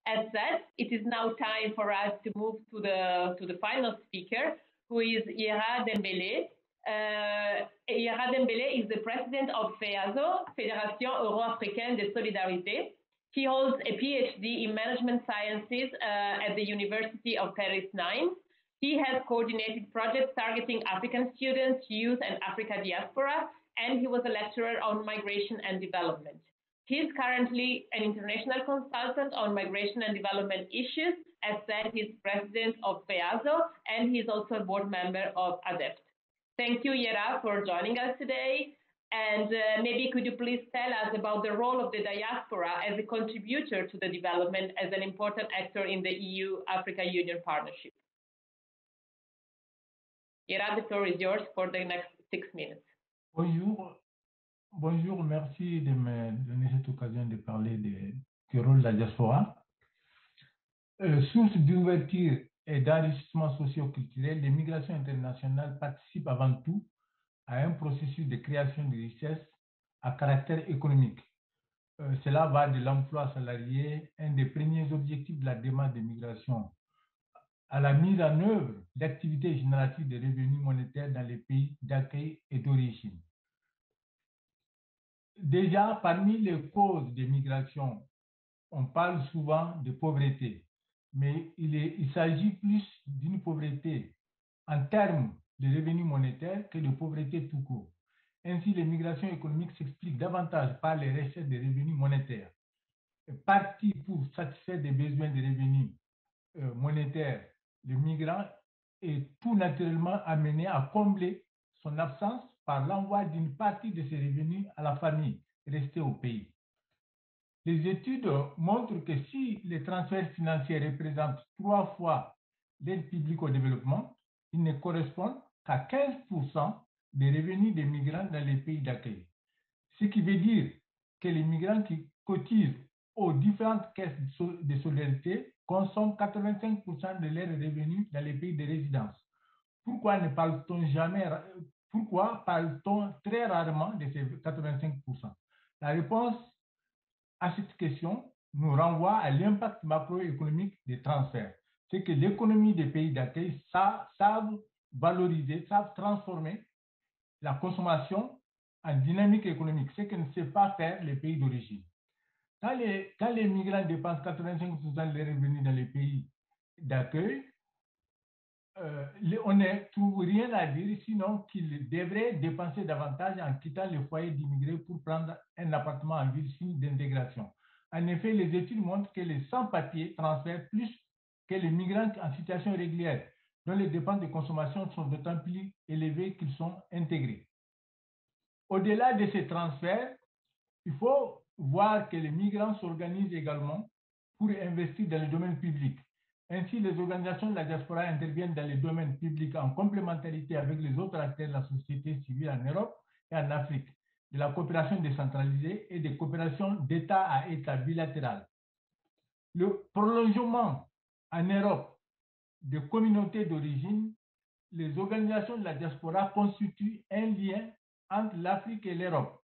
As said, it is now time for us to move to the final speaker, who is Ira Dembélé. Ira Dembélé is the president of FEASO, Fédération Euro-Africaine de Solidarité. He holds a PhD in management sciences at the University of Paris 9. He has coordinated projects targeting African students, youth, and Africa diaspora, and he was a lecturer on migration and development. He is currently an international consultant on migration and development issues. As said, he's president of FEASO, and he's also a board member of ADEPT. Thank you, Yera, for joining us today. And maybe could you please tell us about the role of the diaspora as a contributor to the development as an important actor in the EU-Africa Union partnership? Yera, the floor is yours for the next 6 minutes. Bonjour, merci de me donner cette occasion de parler du rôle de la diaspora. Source d'ouverture et d'enrichissement socio-culturel, les migrations internationales participent avant tout à un processus de création de richesses à caractère économique. Cela va de l'emploi salarié, un des premiers objectifs de la démarche de migration, à la mise en œuvre d'activités génératives de revenus monétaires dans les pays d'accueil et d'origine. Déjà, parmi les causes des migrations, on parle souvent de pauvreté, mais il s'agit plus d'une pauvreté en termes de revenus monétaires que de pauvreté tout court. Ainsi, les migrations économiques s'expliquent davantage par les recettes de revenus monétaires. Parti pour satisfaire des besoins de revenus monétaires, le migrant est tout naturellement amené à combler son absence par l'envoi d'une partie de ses revenus à la famille restée au pays. Les études montrent que si les transferts financiers représentent 3 fois l'aide publique au développement, ils ne correspondent qu'à 15% des revenus des migrants dans les pays d'accueil. Ce qui veut dire que les migrants qui cotisent aux différentes caisses de solidarité consomment 85% de leurs revenus dans les pays de résidence. Pourquoi parle-t-on très rarement de ces 85%? La réponse à cette question nous renvoie à l'impact macroéconomique des transferts. C'est que l'économie des pays d'accueil savent valoriser, savent transformer la consommation en dynamique économique, ce que ne sait pas faire les pays d'origine. Quand les migrants dépensent 85% de leurs revenus dans les pays d'accueil, on ne trouve rien à dire sinon qu'ils devraient dépenser davantage en quittant le foyer d'immigrés pour prendre un appartement en ville signe d'intégration. En effet, les études montrent que les sans-papiers transfèrent plus que les migrants en situation régulière, dont les dépenses de consommation sont d'autant plus élevées qu'ils sont intégrés. Au-delà de ces transferts, il faut voir que les migrants s'organisent également pour investir dans le domaine public. Ainsi, les organisations de la diaspora interviennent dans les domaines publics en complémentarité avec les autres acteurs de la société civile en Europe et en Afrique, de la coopération décentralisée et des coopérations d'État à État bilatérales. Le prolongement en Europe de communautés d'origine, les organisations de la diaspora constituent un lien entre l'Afrique et l'Europe.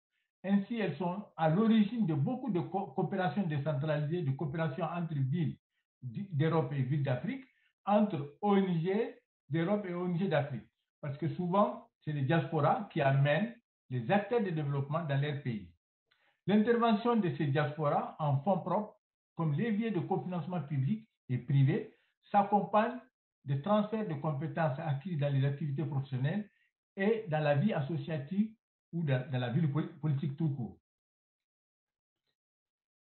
Ainsi, elles sont à l'origine de beaucoup de coopérations décentralisées, de coopérations entre villes d'Europe et villes d'Afrique, entre ONG d'Europe et ONG d'Afrique. Parce que souvent, c'est les diasporas qui amènent les acteurs de développement dans leur pays. L'intervention de ces diasporas en fonds propres, comme levier de cofinancement public et privé, s'accompagne de transferts de compétences acquises dans les activités professionnelles et dans la vie associative ou dans la vie politique tout court.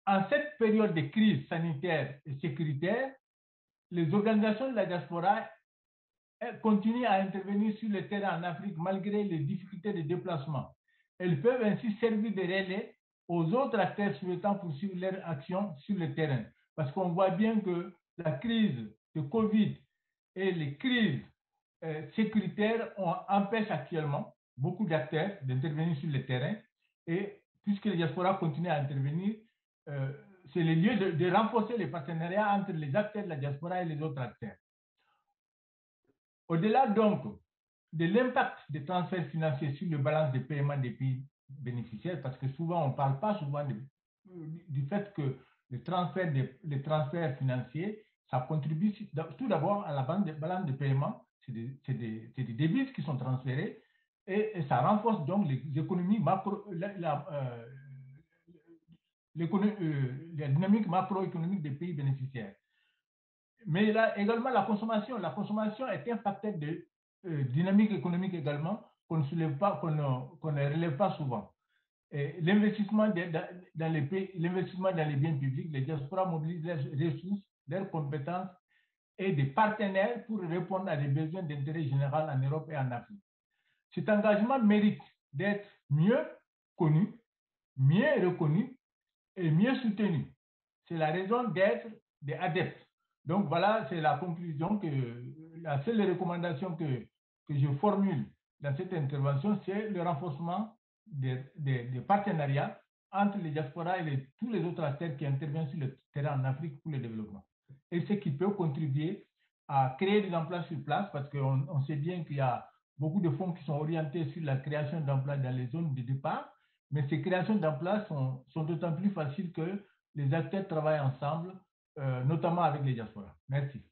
En cette période de crise sanitaire et sécuritaire, les organisations de la diaspora continuent à intervenir sur le terrain en Afrique malgré les difficultés de déplacement. Elles peuvent ainsi servir de relais aux autres acteurs souhaitant poursuivre leur action sur le terrain. Parce qu'on voit bien que la crise de Covid et les crises sécuritaires empêchent actuellement beaucoup d'acteurs d'intervenir sur le terrain. Et puisque les diasporas continuent à intervenir, c'est le lieu de renforcer les partenariats entre les acteurs de la diaspora et les autres acteurs. Au-delà donc de l'impact des transferts financiers sur le balance de paiement des pays bénéficiaires, parce que souvent on ne parle pas souvent du fait que les transferts financiers, ça contribue tout d'abord à la balance de paiement. C'est des devises qui sont transférées et ça renforce donc les économies la dynamique macroéconomique des pays bénéficiaires. Mais là, également, la consommation. La consommation est un facteur de dynamique économique également qu'on ne soulève pas, qu'on ne relève pas souvent. L'investissement dans les pays, l'investissement dans les biens publics, les diasporas mobilisent leurs ressources, leurs compétences et des partenaires pour répondre à des besoins d'intérêt général en Europe et en Afrique. Cet engagement mérite d'être mieux connu, mieux reconnu et mieux soutenu. C'est la raison d'être des adeptes. Donc voilà, c'est la conclusion la seule recommandation que je formule dans cette intervention, c'est le renforcement des partenariats entre les diasporas et tous les autres acteurs qui interviennent sur le terrain en Afrique pour le développement. Et ce qui peut contribuer à créer des emplois sur place, parce qu'on sait bien qu'il y a beaucoup de fonds qui sont orientés sur la création d'emplois dans les zones de départ, mais ces créations d'emplois sont d'autant plus faciles que les acteurs travaillent ensemble, notamment avec les diasporas. Merci.